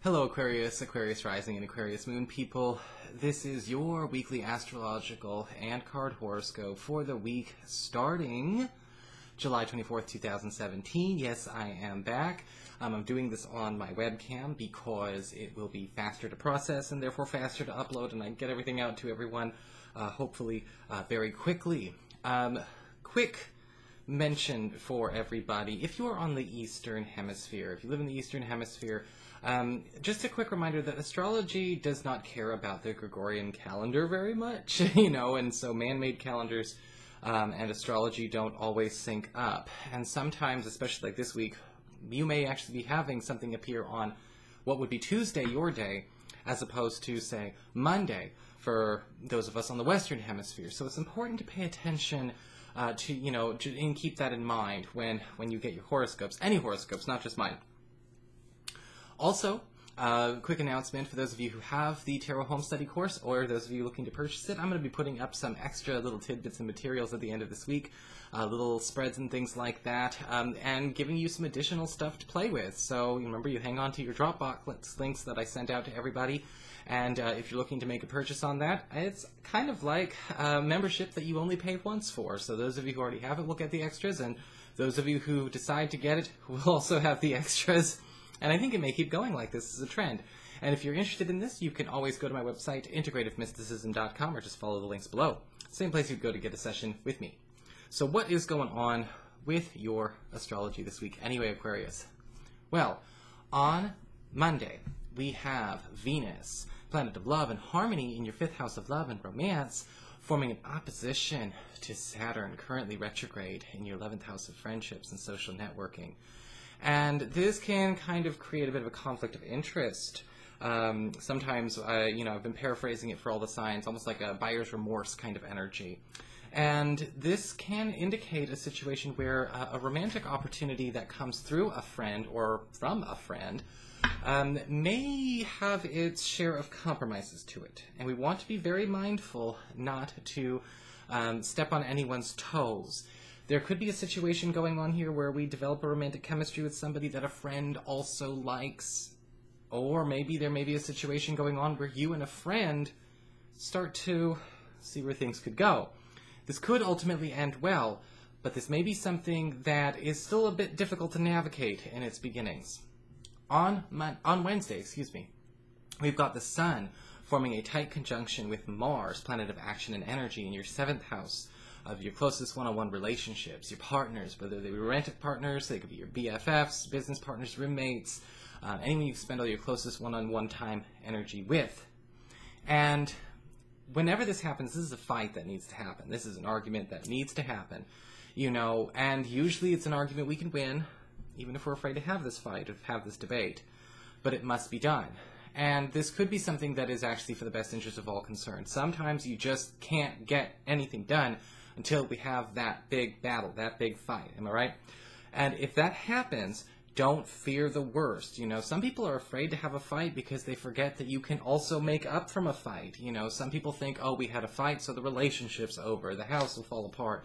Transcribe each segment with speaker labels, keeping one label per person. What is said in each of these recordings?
Speaker 1: Hello Aquarius, Aquarius Rising, and Aquarius Moon people. This is your weekly astrological and card horoscope for the week starting July 24th, 2017. Yes, I am back. I'm doing this on my webcam because it will be faster to process and therefore faster to upload, and I get everything out to everyone hopefully very quickly. Quick mention for everybody, if you're on the Eastern Hemisphere, if you live in the Eastern Hemisphere, just a quick reminder that astrology does not care about the Gregorian calendar very much, and so man-made calendars and astrology don't always sync up. And sometimes, especially like this week, you may actually be having something appear on what would be Tuesday, your day, as opposed to, say, Monday for those of us on the Western Hemisphere. So it's important to pay attention and keep that in mind when you get your horoscopes, any horoscopes, not just mine. Also, quick announcement for those of you who have the Tarot Home Study course, or those of you looking to purchase it, I'm going to be putting up some extra little tidbits and materials at the end of this week, little spreads and things like that, and giving you some additional stuff to play with. So remember, you hang on to your Dropbox links that I sent out to everybody, and if you're looking to make a purchase on that, it's kind of like a membership that you only pay once for. So those of you who already have it will get the extras, and those of you who decide to get it will also have the extras. And I think it may keep going like this as a trend. And if you're interested in this, you can always go to my website, integrativemysticism.com, or just follow the links below. Same place you'd go to get a session with me. So what is going on with your astrology this week anyway, Aquarius? Well, on Monday, we have Venus, planet of love and harmony, in your 5th house of love and romance, forming an opposition to Saturn, currently retrograde, in your 11th house of friendships and social networking. And this can kind of create a bit of a conflict of interest. Sometimes, I've been paraphrasing it for all the signs, almost like a buyer's remorse kind of energy. And this can indicate a situation where a romantic opportunity that comes through a friend or from a friend may have its share of compromises to it. And we want to be very mindful not to step on anyone's toes. There could be a situation going on here where we develop a romantic chemistry with somebody that a friend also likes. Or maybe there may be a situation going on where you and a friend start to see where things could go. This could ultimately end well, but this may be something that is still a bit difficult to navigate in its beginnings. On Wednesday, we've got the Sun forming a tight conjunction with Mars, planet of action and energy, in your 7th house of your closest one-on-one relationships, your partners, whether they be romantic partners, they could be your BFFs, business partners, roommates, anyone you spend all your closest one-on-one time energy with. And whenever this happens, this is a fight that needs to happen. This is an argument that needs to happen, and usually it's an argument we can win, even if we're afraid to have this fight, or have this debate. But it must be done. And this could be something that is actually for the best interest of all concerned. Sometimes you just can't get anything done until we have that big battle, that big fight. Am I right? And if that happens, don't fear the worst. Some people are afraid to have a fight because they forget that you can also make up from a fight. Some people think, oh, we had a fight, so the relationship's over. The house will fall apart.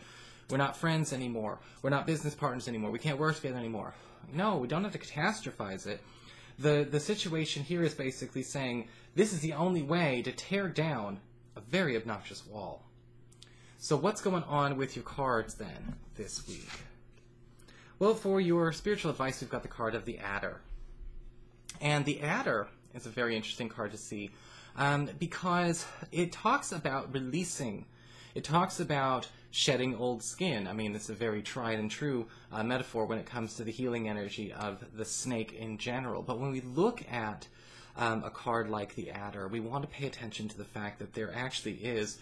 Speaker 1: We're not friends anymore. We're not business partners anymore. We can't work together anymore. No, we don't have to catastrophize it. The situation here is basically saying this is the only way to tear down a very obnoxious wall. So what's going on with your cards then this week? Well, for your spiritual advice, we've got the card of the Adder. And the Adder is a very interesting card to see because it talks about releasing. It talks about shedding old skin. I mean, this is a very tried and true metaphor when it comes to the healing energy of the snake in general. But when we look at a card like the Adder, we want to pay attention to the fact that there actually is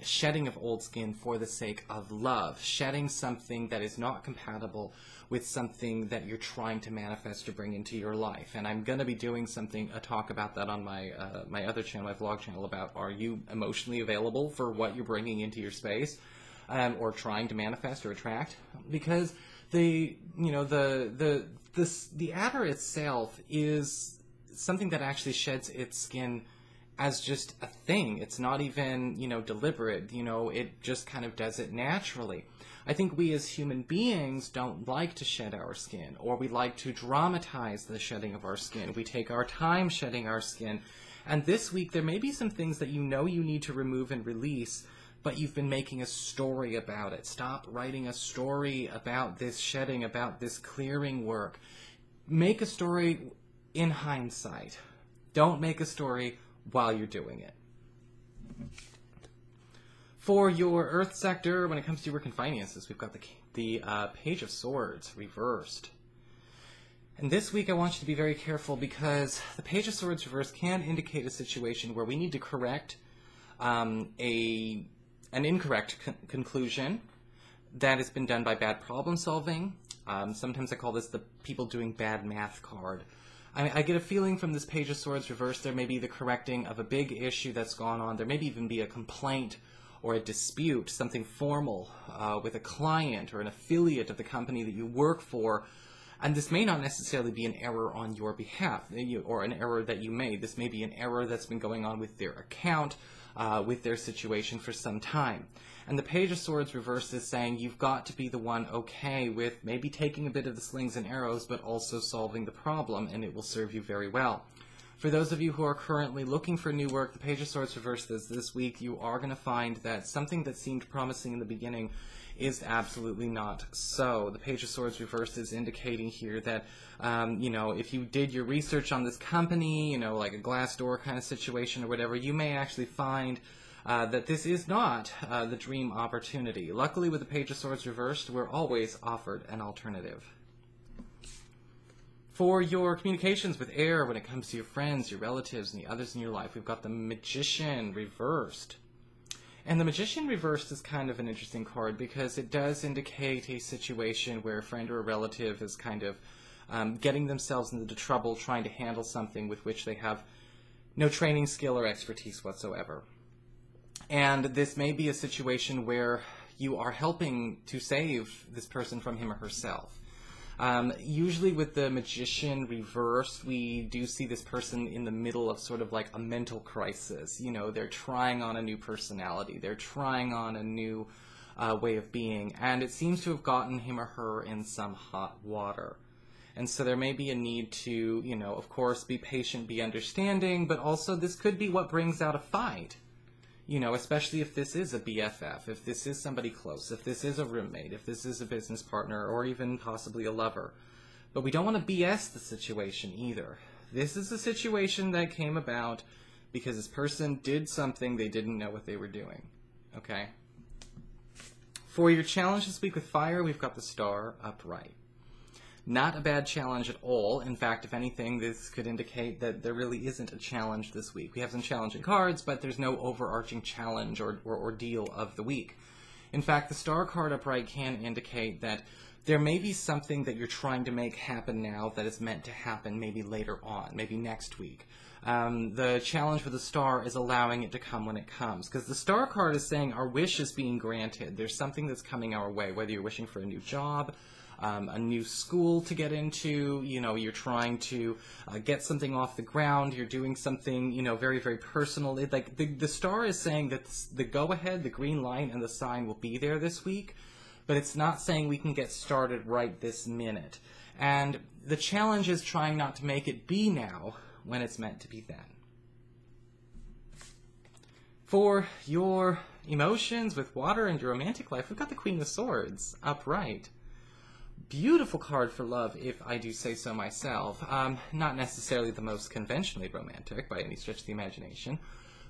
Speaker 1: shedding of old skin for the sake of love, shedding something that is not compatible with something that you're trying to manifest or bring into your life. And I'm going to be doing a talk about that on my my other channel, my vlog channel, about are you emotionally available for what you're bringing into your space or trying to manifest or attract? Because the Adder itself is something that actually sheds its skin as just a thing. It's not even, deliberate. It just kind of does it naturally. I think we as human beings don't like to shed our skin, or we like to dramatize the shedding of our skin. We take our time shedding our skin. And this week, there may be some things that you know you need to remove and release, but you've been making a story about it. Stop writing a story about this shedding, about this clearing work. Make a story in hindsight. Don't make a story while you're doing it. For your Earth sector, when it comes to work and finances, we've got the Page of Swords reversed. And this week I want you to be very careful, because the Page of Swords reversed can indicate a situation where we need to correct an incorrect conclusion that has been done by bad problem solving. Sometimes I call this the people doing bad math card. I get a feeling from this Page of Swords reversed there may be the correcting of a big issue that's gone on. There may even be a complaint or a dispute, something formal with a client or an affiliate of the company that you work for. And this may not necessarily be an error on your behalf, or an error that you made. This may be an error that's been going on with their account, with their situation for some time. And the Page of Swords reversed is saying you've got to be the one okay with maybe taking a bit of the slings and arrows, but also solving the problem, and it will serve you very well. For those of you who are currently looking for new work, the Page of Swords reversed is this week. You are going to find that something that seemed promising in the beginning is absolutely not so. The Page of Swords reversed is indicating here that, if you did your research on this company, like a Glassdoor kind of situation or whatever, you may actually find that this is not the dream opportunity. Luckily, with the Page of Swords reversed, we're always offered an alternative. For your communications with air, when it comes to your friends, your relatives, and the others in your life, we've got the Magician reversed. And the Magician reversed is kind of an interesting card, because it does indicate a situation where a friend or a relative is kind of getting themselves into trouble trying to handle something with which they have no training, skill, or expertise whatsoever. And this may be a situation where you are helping to save this person from him or herself. Usually with the Magician reversed, we do see this person in the middle of sort of like a mental crisis. They're trying on a new personality. They're trying on a new way of being. And it seems to have gotten him or her in some hot water. And so there may be a need to, of course, be patient, be understanding, but also this could be what brings out a fight. Especially if this is a BFF, if this is somebody close, if this is a roommate, if this is a business partner, or even possibly a lover. But we don't want to BS the situation either. This is a situation that came about because this person did something they didn't know what they were doing. Okay? For your challenge this week with fire, we've got the Star upright. Not a bad challenge at all. In fact, if anything, this could indicate that there really isn't a challenge this week. We have some challenging cards, but there's no overarching challenge or ordeal of the week. In fact, the Star card upright can indicate that there may be something that you're trying to make happen now that is meant to happen maybe later on, maybe next week. The challenge for the Star is allowing it to come when it comes, because the Star card is saying our wish is being granted. There's something that's coming our way, whether you're wishing for a new job, a new school to get into, you're trying to get something off the ground, you're doing something, very, very personal. The Star is saying that the go-ahead, the green line, and the sign will be there this week, but it's not saying we can get started right this minute. And the challenge is trying not to make it be now when it's meant to be then. For your emotions with water and your romantic life, we've got the Queen of Swords upright. Beautiful card for love, if I do say so myself. Not necessarily the most conventionally romantic by any stretch of the imagination,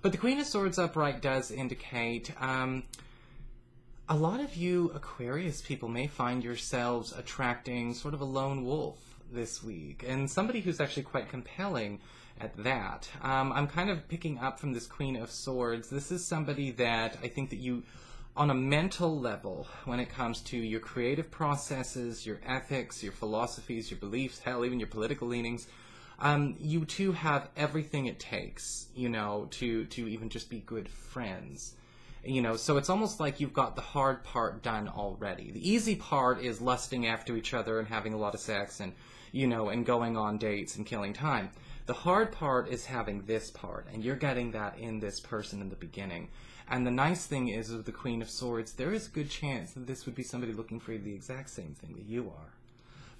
Speaker 1: but the Queen of Swords upright does indicate a lot of you Aquarius people may find yourselves attracting sort of a lone wolf this week, and somebody who's actually quite compelling at that. I'm kind of picking up from this Queen of Swords. This is somebody that I think that you, on a mental level, when it comes to your creative processes, your ethics, your philosophies, your beliefs, hell, even your political leanings, you two have everything it takes, to even just be good friends. So it's almost like you've got the hard part done already. The easy part is lusting after each other and having a lot of sex and, and going on dates and killing time. The hard part is having this part, and you're getting that in this person in the beginning. And the nice thing is, with the Queen of Swords, there is a good chance that this would be somebody looking for the exact same thing that you are.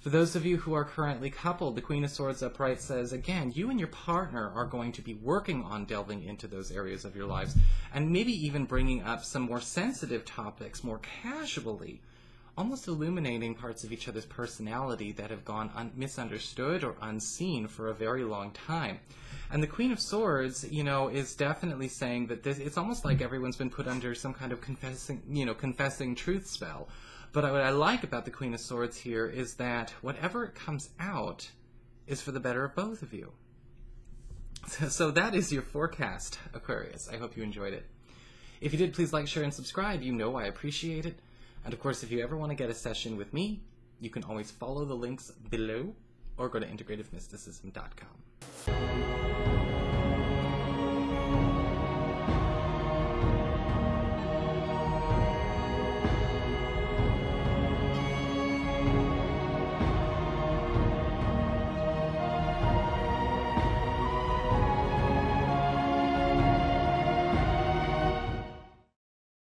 Speaker 1: For those of you who are currently coupled, the Queen of Swords upright says, again, you and your partner are going to be working on delving into those areas of your lives, and maybe even bringing up some more sensitive topics more casually, almost illuminating parts of each other's personality that have gone misunderstood or unseen for a very long time. And the Queen of Swords, is definitely saying that it's almost like everyone's been put under some kind of confessing truth spell. But what I like about the Queen of Swords here is that whatever comes out is for the better of both of you. So that is your forecast, Aquarius. I hope you enjoyed it. If you did, please like, share, and subscribe. I appreciate it. And of course, if you ever want to get a session with me, you can always follow the links below or go to integrativemysticism.com.